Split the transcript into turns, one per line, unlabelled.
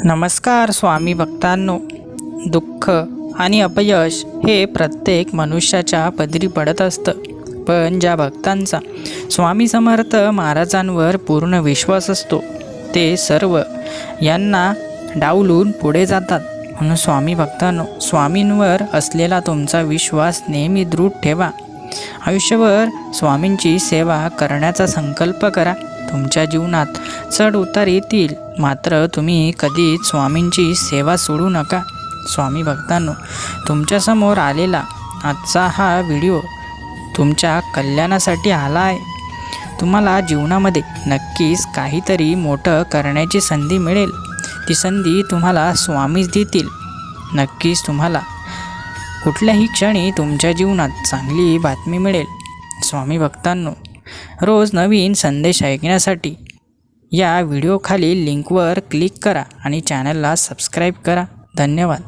नमस्कार स्वामी भक्तांनो. दुःख आणि अपयश हे प्रत्येक मनुष्याच्या पदरी पडत असतं, पण ज्या भक्तांचा स्वामी समर्थ महाराजांवर पूर्ण विश्वास असतो ते सर्व यांना डावलून पुढे जातात. म्हणून स्वामी भक्तांनो, स्वामींवर असलेला तुमचा विश्वास नेहमी दृढ ठेवा. आयुष्यभर स्वामींची सेवा करण्याचा संकल्प करा. तुमच्या जीवनात चढ उतार येतील, मात्र तुम्ही कधीच स्वामींची सेवा सोडू नका. स्वामी भक्तांनो, तुमच्यासमोर आलेला आजचा हा व्हिडिओ तुमच्या कल्याणासाठी आला आहे. तुम्हाला जीवनामध्ये नक्कीच काहीतरी मोठं करण्याची संधी मिळेल. ती संधी तुम्हाला स्वामीच देतील. नक्कीच तुम्हाला कुठल्याही क्षणी तुमच्या जीवनात चांगली बातमी मिळेल. स्वामी भक्तांनो, रोज नवीन संदेश ऐकण्यासाठी या व्हिडिओखालील लिंकवर क्लिक करा आणि चॅनलला सबस्क्राईब करा. धन्यवाद.